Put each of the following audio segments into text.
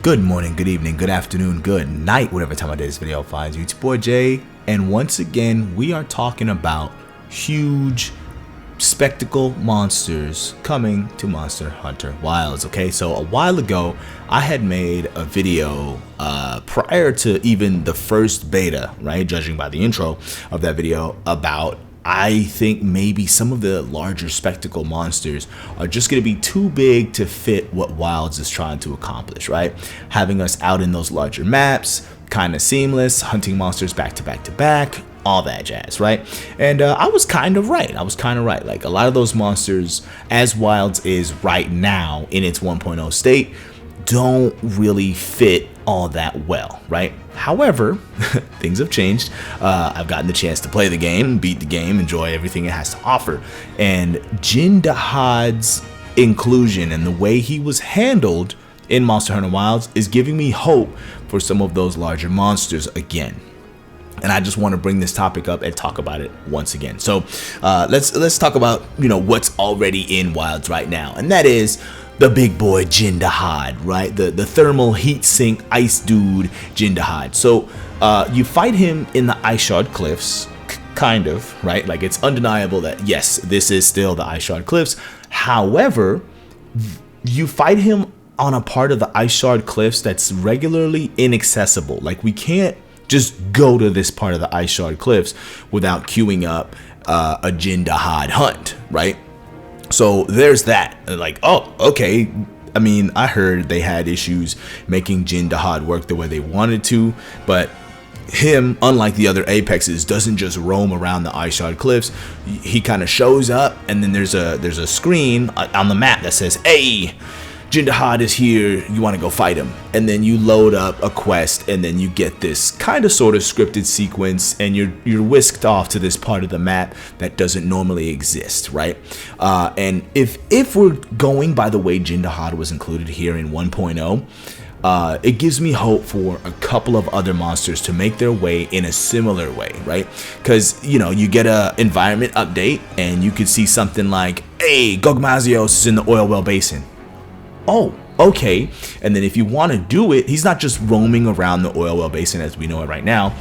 Good morning, good evening, good afternoon, good night, whatever time of day this video finds you. It's your boy Jay, and once again, we are talking about huge spectacle monsters coming to Monster Hunter Wilds. Okay, so a while ago, I had made a video prior to even the first beta, right? Judging by the intro of that video, about I think maybe some of the larger spectacle monsters are just going to be too big to fit what Wilds is trying to accomplish, right? Having us out in those larger maps, kind of seamless, hunting monsters back to back to back, all that jazz, right? And I was kind of right. Like a lot of those monsters, as Wilds is right now in its 1.0 state, don't really fit all that well, right? However, things have changed. I've gotten the chance to play the game, beat the game, enjoy everything it has to offer. And Jin Dahaad's inclusion and the way he was handled in Monster Hunter Wilds is giving me hope for some of those larger monsters again. And I just want to bring this topic up and talk about it once again. So let's talk about, what's already in Wilds right now, and that is the big boy Jin Dahaad, right? The thermal heat sink ice dude Jin Dahaad. So you fight him in the Ice Shard Cliffs, kind of, right? Like, it's undeniable that yes, this is still the Ice Shard Cliffs. However, you fight him on a part of the Ice Shard Cliffs that's regularly inaccessible. Like, we can't just go to this part of the Ice Shard Cliffs without queuing up a Jin Dahaad hunt, right? So there's that. Like, oh, okay. I mean, I heard they had issues making Jin Dahaad work the way they wanted to, but him, unlike the other Apexes, doesn't just roam around the Ice Shard Cliffs. He kind of shows up, and then there's a screen on the map that says, "Hey, Jin Dahaad is here, you want to go fight him." And then you load up a quest, and then you get this kind of sort of scripted sequence, and you're whisked off to this part of the map that doesn't normally exist, right? And if we're going by the way Jin Dahaad was included here in 1.0, it gives me hope for a couple of other monsters to make their way in a similar way, right? Because, you get a environment update, and you could see something like, "Hey, Gogmazios is in the oil well basin." Oh, okay. And then if you want to do it, he's not just roaming around the oil well basin as we know it right now.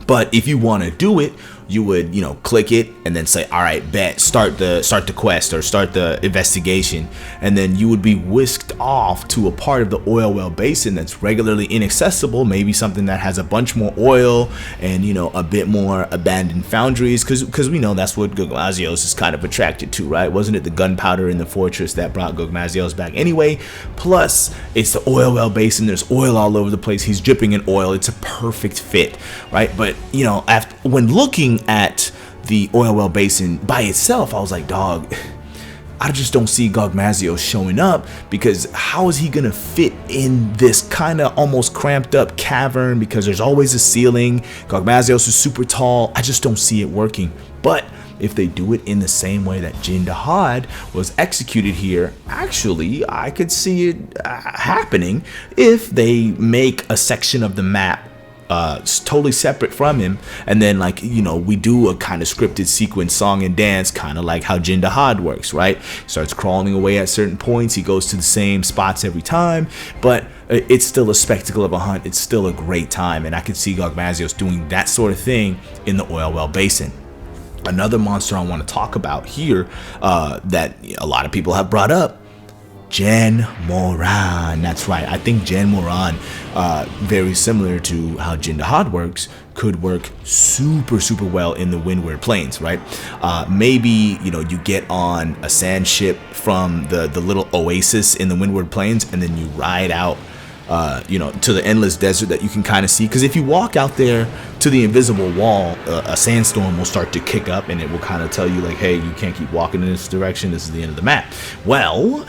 But if you want to do it, you would, click it and then say, all right, bet, start the quest or start the investigation. And then you would be whisked off to a part of the oil well basin that's regularly inaccessible, maybe something that has a bunch more oil and, a bit more abandoned foundries, because we know that's what Gogmazios is kind of attracted to, right? Wasn't it the gunpowder in the fortress that brought Gogmazios back anyway? Plus, it's the oil well basin. There's oil all over the place. He's dripping in oil. It's a perfect fit, right? But, when looking at the oil well basin by itself, I was like, dog, I just don't see Gogmazios showing up, because how is he gonna fit in this kind of almost cramped up cavern, because there's always a ceiling. Gogmazios is super tall. I just don't see it working. But if they do it in the same way that Jin Dahaad was executed here, actually I could see it happening if they make a section of the map totally separate from him, and then we do a kind of scripted sequence, song and dance, kind of like how Jin Dahaad works, right? Starts crawling away at certain points, he goes to the same spots every time, but it's still a spectacle of a hunt. It's still a great time, and I could see Gogmazios doing that sort of thing in the oil well basin. Another monster I want to talk about here that a lot of people have brought up, Jhen Mohran. That's right. I think Jhen Mohran, very similar to how Jin Dahaad works, could work super well in the Windward Plains, right? Maybe you get on a sand ship from the little oasis in the Windward Plains, and then you ride out to the endless desert that you can kind of see, because if you walk out there to the invisible wall, a sandstorm will start to kick up, and it will kind of tell you like, hey, you can't keep walking in this direction, this is the end of the map. Well,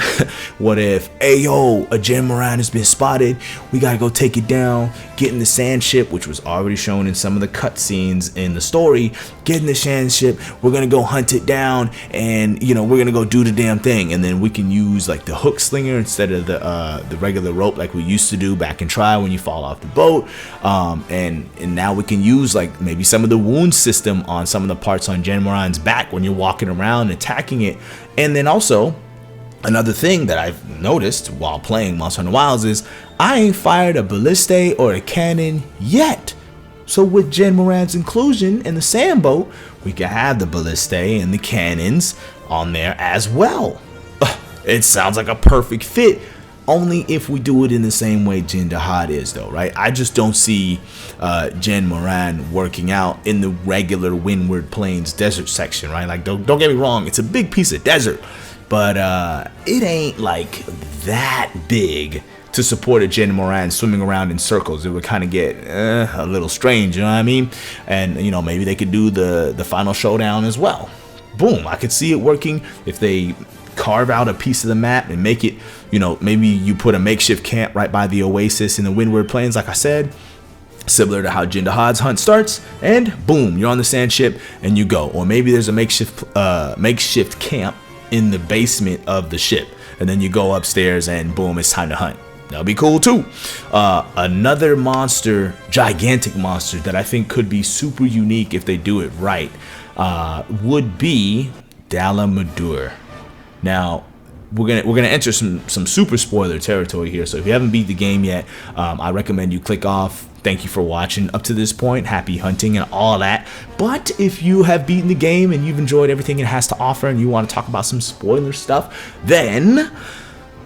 what if, hey yo, a Jhen Mohran has been spotted, we gotta go take it down, get in the sand ship, which was already shown in some of the cutscenes in the story, get in the sand ship, we're gonna go hunt it down, and we're gonna go do the damn thing, and then we can use like the hook slinger instead of the regular rope like we used to do back in Trial when you fall off the boat, and now we can use like maybe some of the wound system on some of the parts on Jhen Mohran's back when you're walking around attacking it. And then also Another thing that I've noticed while playing Monster Hunter Wilds is I ain't fired a ballista or a cannon yet. So with Jhen Mohran's inclusion in the Sandboat, we can have the ballista and the cannons on there as well. It sounds like a perfect fit, only if we do it in the same way Jin Dahaad is though, right? I just don't see Jhen Mohran working out in the regular Windward Plains desert section, right? Like, don't get me wrong, it's a big piece of desert, but it ain't like that big to support a Jhen Mohran swimming around in circles. It would kind of get a little strange, you know what I mean? And, you know, maybe they could do the final showdown as well. Boom, I could see it working if they carve out a piece of the map and make it, you know, maybe you put a makeshift camp right by the oasis in the Windward Plains, like I said, similar to how Jin Dahaad's hunt starts, and boom, you're on the sand ship and you go. Or maybe there's a makeshift camp in the basement of the ship, and then you go upstairs and boom, it's time to hunt. That'll be cool too. Another monster, gigantic monster that I think could be super unique if they do it right, would be Dalamadur. Now, we're gonna enter some super spoiler territory here, so if you haven't beat the game yet, I recommend you click off. Thank you for watching up to this point. Happy hunting and all that. But if you have beaten the game and you've enjoyed everything it has to offer and you want to talk about some spoiler stuff, then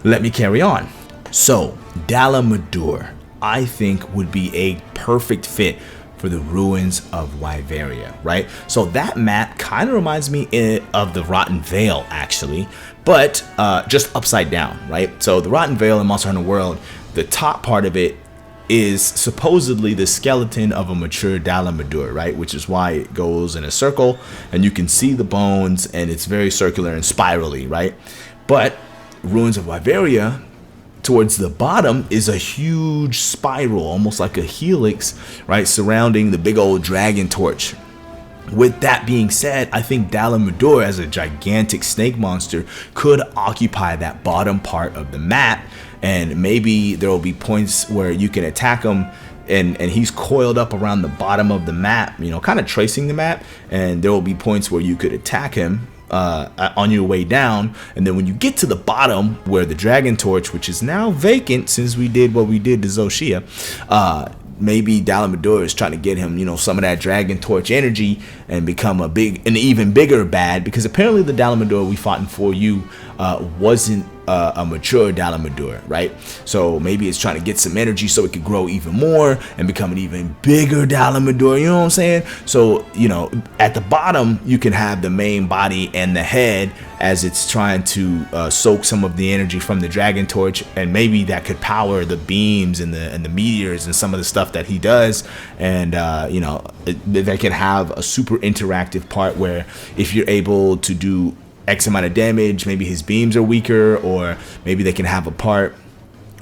let me carry on. So, Dalamadur, I think, would be a perfect fit for the ruins of Wyveria, right? So that map kind of reminds me of the Rotten Vale, actually, but just upside down, right? So the Rotten Vale in Monster Hunter World, the top part of it is supposedly the skeleton of a mature Dalamadur, right? Which is why it goes in a circle, and you can see the bones, and it's very circular and spirally, right? But ruins of Wyveria, towards the bottom is a huge spiral, almost like a helix, right, surrounding the big old dragon torch. With that being said, I think Dalamadur, as a gigantic snake monster, could occupy that bottom part of the map, and maybe there will be points where you can attack him and he's coiled up around the bottom of the map, you know, kind of tracing the map, and there will be points where you could attack him on your way down, and then when you get to the bottom where the dragon torch, which is now vacant since we did what we did to Xochitl, maybe Dalamadur is trying to get him, you know, some of that dragon torch energy and become an even bigger bad, because apparently the Dalamadur we fought in 4U wasn't a mature Dalamadur, right? So maybe it's trying to get some energy so it could grow even more and become an even bigger Dalamadur, you know what I'm saying? So, you know, at the bottom you can have the main body and the head as it's trying to soak some of the energy from the dragon torch, and maybe that could power the beams and the meteors and some of the stuff that he does. And you know, they can have a super interactive part where if you're able to do X amount of damage, maybe his beams are weaker, or maybe they can have a part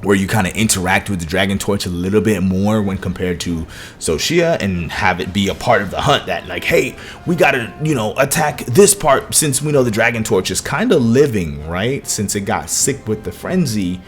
where you kind of interact with the dragon torch a little bit more when compared to Xochitl, and have it be a part of the hunt that, like, hey, we gotta, you know, attack this part, since we know the dragon torch is kind of living, right, since it got sick with the frenzy.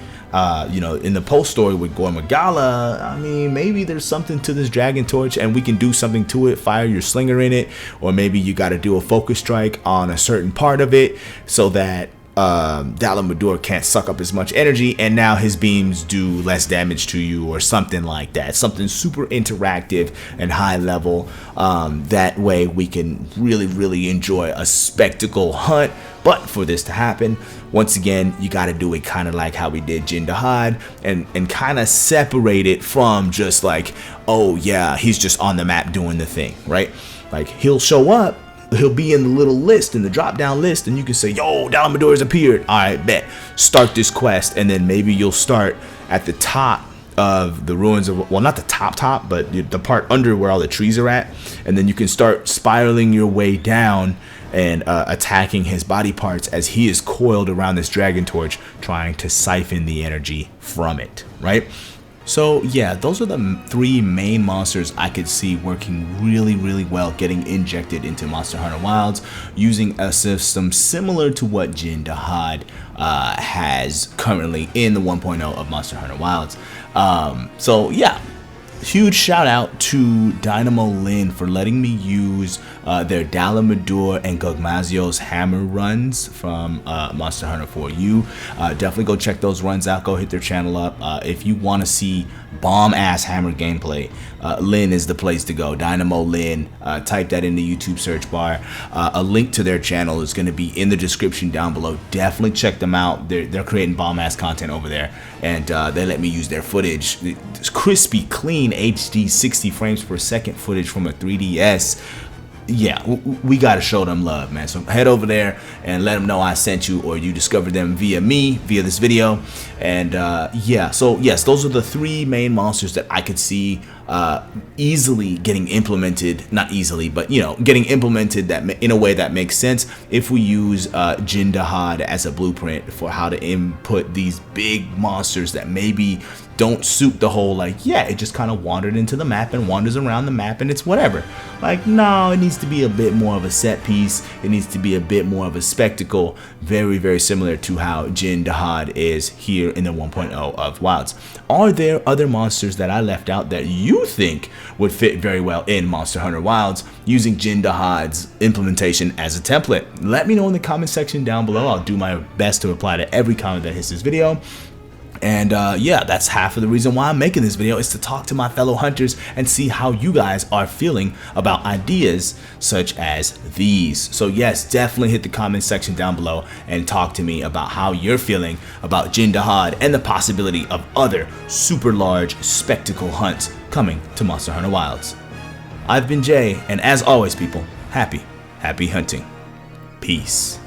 You know, in the post story with Gormagala, I mean, maybe there's something to this dragon torch and we can do something to it, fire your slinger in it, or maybe you got to do a focus strike on a certain part of it so that Dalamadur can't suck up as much energy, and now his beams do less damage to you, or something like that. Something super interactive and high level. That way we can really enjoy a spectacle hunt. But for this to happen, once again, you got to do it kind of like how we did Jin Dahaad, and kind of separate it from just like, oh yeah, he's just on the map doing the thing, right? Like, he'll show up, he'll be in the little list, in the drop down list, and you can say, yo, Dalamadur has appeared. All right, bet. Start this quest, and then maybe you'll start at the top of the ruins of, well, not the top, but the part under where all the trees are at, and then you can start spiraling your way down and attacking his body parts as he is coiled around this dragon torch, trying to siphon the energy from it, right? So yeah, those are the three main monsters I could see working really well, getting injected into Monster Hunter Wilds using a system similar to what Jin Dahaad has currently in the 1.0 of Monster Hunter Wilds. So yeah, huge shout out to Dynamo Lin for letting me use their Dalamadur and Gogmazios hammer runs from Monster Hunter 4U. Definitely go check those runs out. Go hit their channel up. If you want to see bomb ass hammer gameplay, Lin is the place to go. Dynamo Lin. Type that in the YouTube search bar. A link to their channel is going to be in the description down below. Definitely check them out. They're creating bomb ass content over there, and they let me use their footage. It's crispy, clean HD 60 frames per second footage from a 3DS. Yeah, we gotta show them love, man. So head over there and let them know I sent you, or you discovered them via me, via this video. And yeah, so yes, those are the three main monsters that I could see easily getting implemented. Not easily, but you know, getting implemented that in a way that makes sense if we use Jin Dahaad as a blueprint for how to input these big monsters that maybe don't suit the whole, like, yeah, it just kind of wandered into the map and wanders around the map and it's whatever. Like, no, it needs to be a bit more of a set piece. It needs to be a bit more of a spectacle. Very, very similar to how Jin Dahaad is here in the 1.0 of Wilds. Are there other monsters that I left out that you think would fit very well in Monster Hunter Wilds using Jin Dahaad's implementation as a template? Let me know in the comment section down below. I'll do my best to reply to every comment that hits this video. And yeah, that's half of the reason why I'm making this video, is to talk to my fellow hunters and see how you guys are feeling about ideas such as these. So yes, definitely hit the comment section down below and talk to me about how you're feeling about Jin Dahaad and the possibility of other super large spectacle hunts coming to Monster Hunter Wilds. I've been Jay, and as always, people, happy hunting. Peace.